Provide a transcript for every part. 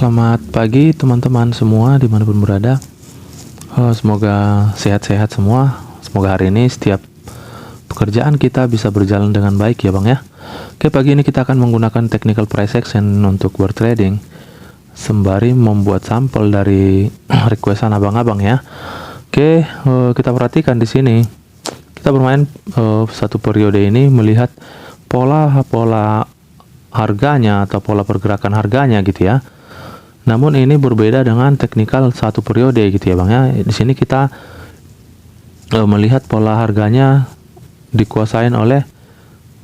Selamat pagi teman-teman semua dimanapun berada. Semoga sehat-sehat semua. Semoga hari ini setiap pekerjaan kita bisa berjalan dengan baik ya Bang ya. Oke, pagi ini kita akan menggunakan technical price action untuk bertrading sembari membuat sampel dari requestan abang-abang ya. Oke, kita perhatikan di sini. Kita bermain satu periode ini melihat pola harganya atau pola pergerakan harganya gitu ya. Namun ini berbeda dengan teknikal satu periode gitu ya Bang ya. Di sini kita melihat pola harganya dikuasain oleh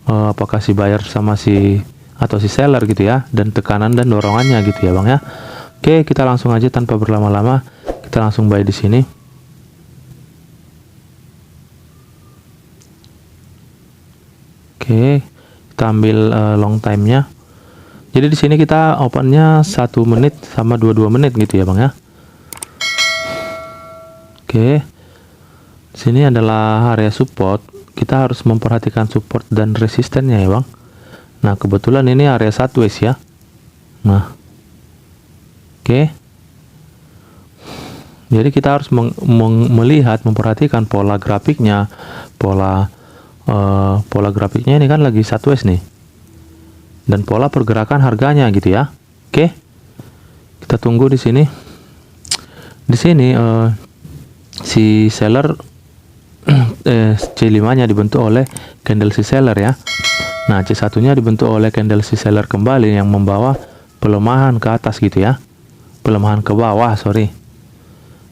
apakah si buyer sama si seller gitu ya, dan tekanan dan dorongannya gitu ya Bang ya. Oke, kita langsung aja tanpa berlama-lama, kita langsung buy di sini. Oke, kita ambil long time-nya. Jadi di sini kita opennya 1 menit sama 22 menit gitu ya Bang ya. Oke. Di sini adalah area support. Kita harus memperhatikan support dan resistennya ya Bang. Nah, kebetulan ini area sideways ya. Nah. Oke. Jadi kita harus melihat, memperhatikan pola grafiknya. Pola grafiknya ini kan lagi sideways nih. Dan pola pergerakan harganya gitu ya. Oke. Kita tunggu di sini. Di sini si seller C5-nya dibentuk oleh candle si seller ya. Nah, C1-nya dibentuk oleh candle si seller kembali yang membawa pelemahan ke atas gitu ya. Pelemahan ke bawah, sorry.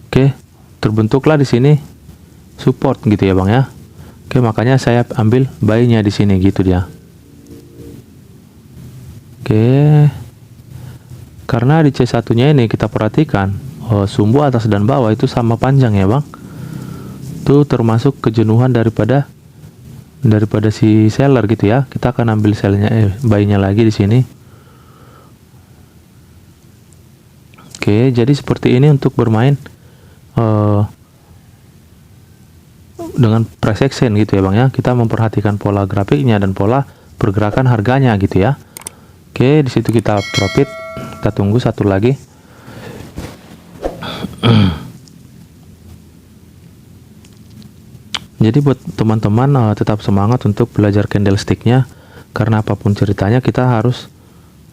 Oke, terbentuklah di sini support gitu ya Bang ya. Oke, makanya saya ambil buy-nya di sini gitu dia. Oke, karena di C1-nya ini kita perhatikan sumbu atas dan bawah itu sama panjang ya Bang. Itu termasuk kejenuhan daripada si seller gitu ya. Kita akan ambil buy-nya lagi di sini. Oke, jadi seperti ini untuk bermain dengan price action gitu ya Bang ya. Kita memperhatikan pola grafiknya dan pola pergerakan harganya gitu ya. Oke, di situ kita profit. Kita tunggu satu lagi. Jadi buat teman-teman tetap semangat untuk belajar candlesticknya, karena apapun ceritanya kita harus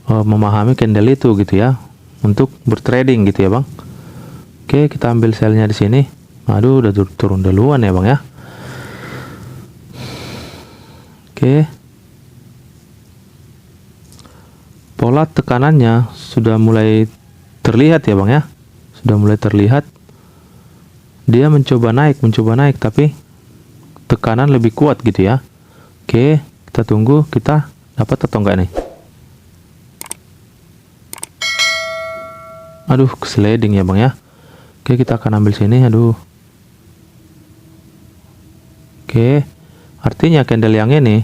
memahami candle itu gitu ya untuk bertrading gitu ya Bang. Oke, kita ambil sell-nya di sini. Aduh, udah turun duluan ya Bang ya. Oke. Pola tekanannya sudah mulai terlihat ya Bang ya. Sudah mulai terlihat. Dia mencoba naik tapi tekanan lebih kuat gitu ya. Oke, kita tunggu kita dapat atau enggak nih. Aduh, sliding ya Bang ya. Oke, kita akan ambil sini. Aduh. Oke. Artinya candle yang ini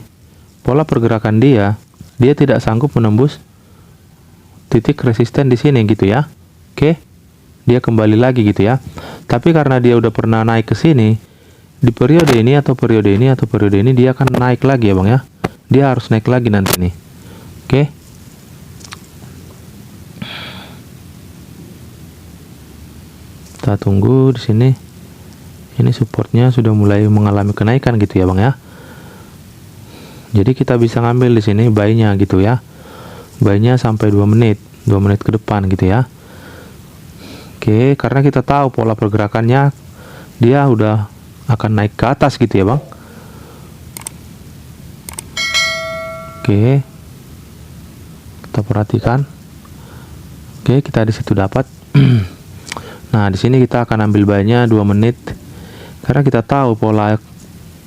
pola pergerakan dia tidak sanggup menembus titik resisten di sini gitu ya. Oke, dia kembali lagi gitu ya. Tapi karena dia udah pernah naik ke sini di periode ini atau periode ini dia akan naik lagi ya Bang ya. Dia harus naik lagi nanti nih. Oke. Kita tunggu di sini. Ini supportnya sudah mulai mengalami kenaikan gitu ya Bang ya. Jadi kita bisa ngambil di sini buy-nya gitu ya. Buy-nya sampai 2 menit ke depan gitu ya. Oke, karena kita tahu pola pergerakannya dia udah akan naik ke atas gitu ya Bang. Oke, kita perhatikan. Oke, kita di situ dapat. Nah, di sini kita akan ambil buy-nya 2 menit karena kita tahu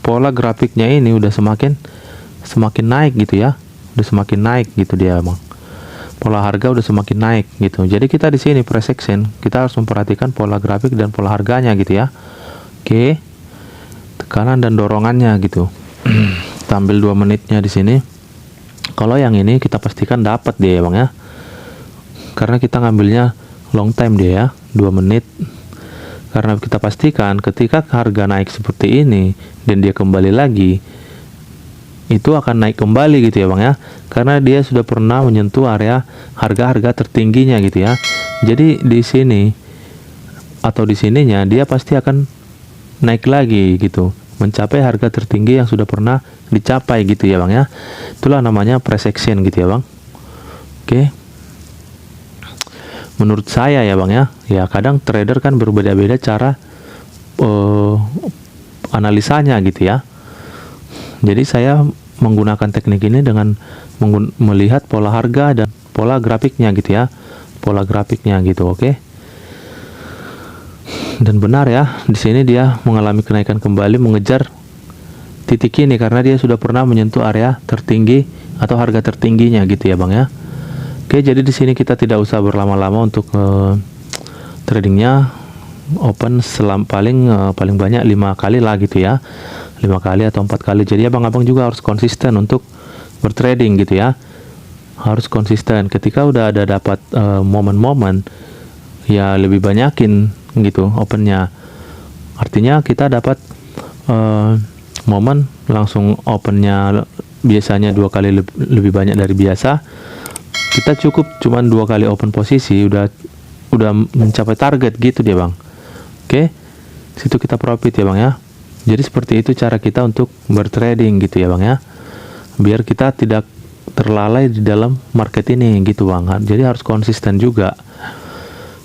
pola grafiknya ini udah semakin naik gitu ya. Udah semakin naik gitu dia Bang. Pola harga udah semakin naik gitu. Jadi kita di sini price action, kita harus memperhatikan pola grafik dan pola harganya gitu ya. Oke. Tekanan dan dorongannya gitu. Kita ambil 2 menitnya di sini. Kalau yang ini kita pastikan dapat dia ya Bang ya. Karena kita ngambilnya long time dia ya, 2 menit. Karena kita pastikan ketika harga naik seperti ini dan dia kembali lagi itu akan naik kembali gitu ya Bang ya, karena dia sudah pernah menyentuh area harga-harga tertingginya gitu ya. Jadi di sini atau di sininya dia pasti akan naik lagi gitu, mencapai harga tertinggi yang sudah pernah dicapai gitu ya Bang ya. Itulah namanya price action gitu ya Bang. Oke. Menurut saya ya Bang ya, kadang trader kan berbeda-beda cara analisanya gitu ya. Jadi saya menggunakan teknik ini dengan melihat pola harga dan pola grafiknya gitu ya, pola grafiknya gitu. Oke. Dan benar ya, di sini dia mengalami kenaikan kembali mengejar titik ini karena dia sudah pernah menyentuh area tertinggi atau harga tertingginya gitu ya Bang ya. Oke, jadi di sini kita tidak usah berlama-lama untuk tradingnya, open paling banyak 5 kali lah gitu ya, 5 kali atau 4 kali. Jadi abang-abang juga harus konsisten untuk bertrading gitu ya, harus konsisten. Ketika udah ada dapat momen-momen, ya lebih banyakin gitu opennya, artinya kita dapat momen langsung opennya biasanya 2 kali lebih banyak dari biasa, kita cukup cuman 2 kali open posisi udah mencapai target gitu dia Bang. Oke, situ kita profit ya Bang ya. Jadi seperti itu cara kita untuk bertrading gitu ya Bang ya, biar kita tidak terlalai di dalam market ini gitu Bang. Jadi harus konsisten juga,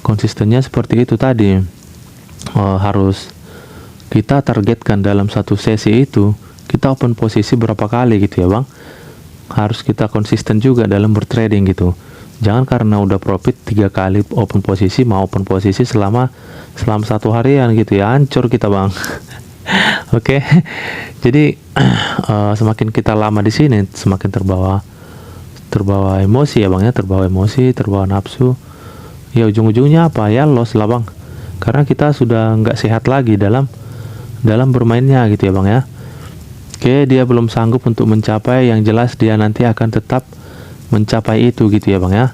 konsistennya seperti itu tadi. Harus kita targetkan dalam satu sesi itu kita open posisi berapa kali gitu ya Bang. Harus kita konsisten juga dalam bertrading gitu. Jangan karena udah profit 3 kali open posisi mau open posisi selama 1 harian gitu ya, hancur kita Bang. Oke. Jadi semakin kita lama di sini semakin terbawa emosi ya Bang ya, terbawa emosi, terbawa nafsu. Ya ujung-ujungnya apa ya, loss lah Bang. Karena kita sudah nggak sehat lagi dalam bermainnya gitu ya Bang ya. Oke, dia belum sanggup untuk mencapai, yang jelas dia nanti akan tetap mencapai itu gitu ya Bang ya.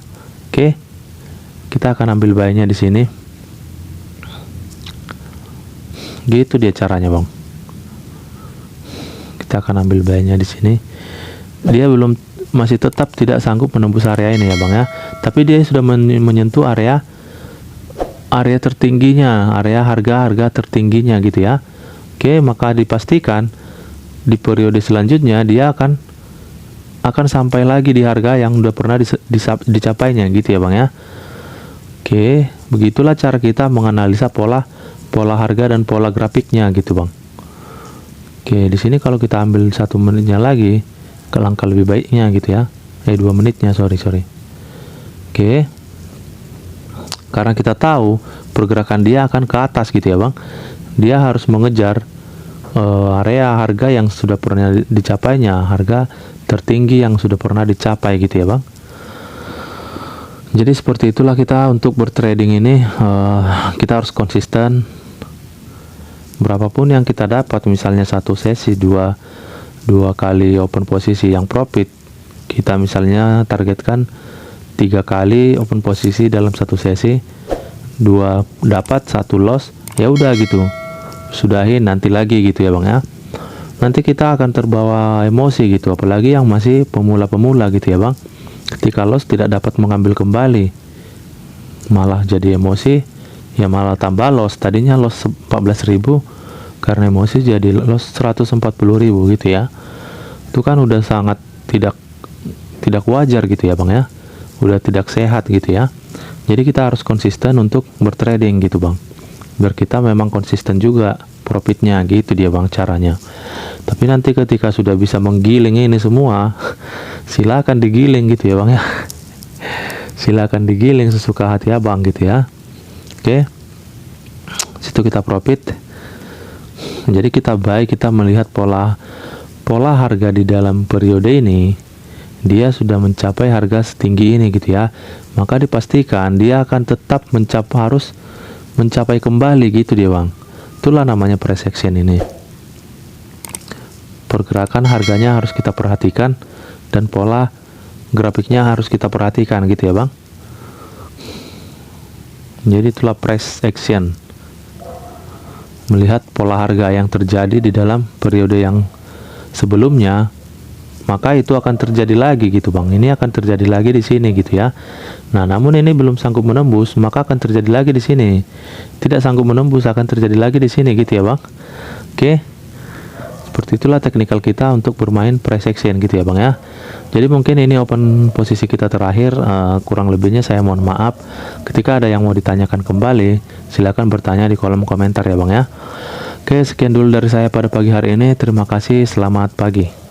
Oke. Kita akan ambil buy-nya di sini. Gitu dia caranya Bang. Kita akan ambil buy-nya di sini. Dia masih tetap tidak sanggup menembus area ini ya Bang ya. Tapi dia sudah menyentuh area tertingginya, area harga tertingginya gitu ya. Oke, maka dipastikan di periode selanjutnya dia akan sampai lagi di harga yang udah pernah dicapainya gitu ya Bang ya. Oke, begitulah cara kita menganalisa pola harga dan pola grafiknya gitu Bang. Oke, di sini kalau kita ambil 1 menitnya lagi, ke langkah lebih baiknya gitu ya. 2 menitnya, sorry. Oke. Karena kita tahu pergerakan dia akan ke atas gitu ya Bang. Dia harus mengejar area harga yang sudah pernah dicapainya, harga tertinggi yang sudah pernah dicapai gitu ya Bang. Jadi seperti itulah kita untuk bertrading ini, kita harus konsisten. Berapapun yang kita dapat, misalnya satu sesi 2 kali open posisi yang profit, kita misalnya targetkan 3 kali open posisi dalam satu sesi, 2 dapat 1 loss, ya udah gitu, sudahin nanti lagi gitu ya Bang ya. Nanti kita akan terbawa emosi gitu, apalagi yang masih pemula-pemula gitu ya Bang. Ketika loss tidak dapat mengambil kembali, malah jadi emosi, ya malah tambah loss. Tadinya loss 14.000, karena emosi jadi loss 140.000 gitu ya. Itu kan udah sangat tidak wajar gitu ya Bang ya, udah tidak sehat gitu ya. Jadi kita harus konsisten untuk bertrading gitu Bang, biar kita memang konsisten juga profitnya gitu dia Bang caranya. Tapi nanti ketika sudah bisa menggiling ini semua, silakan digiling gitu ya Bang ya. Silakan digiling sesuka hati abang gitu ya. Oke, situ kita profit. Jadi kita melihat pola harga di dalam periode ini, dia sudah mencapai harga setinggi ini gitu ya. Maka dipastikan dia akan tetap harus mencapai kembali gitu dia Bang. Itulah namanya price action ini. Pergerakan harganya harus kita perhatikan dan pola grafiknya harus kita perhatikan gitu ya Bang. Jadi itulah price action, melihat pola harga yang terjadi di dalam periode yang sebelumnya maka itu akan terjadi lagi gitu bang. Ini akan terjadi lagi di sini gitu ya. Nah, namun ini belum sanggup menembus, maka akan terjadi lagi di sini. Tidak sanggup menembus, akan terjadi lagi di sini gitu ya bang. Oke, seperti itulah teknikal kita untuk bermain price action gitu ya bang ya. Jadi mungkin ini open posisi kita terakhir. Kurang lebihnya saya mohon maaf. Ketika ada yang mau ditanyakan kembali, silakan bertanya di kolom komentar ya bang ya. Oke, sekian dulu dari saya pada pagi hari ini. Terima kasih, selamat pagi.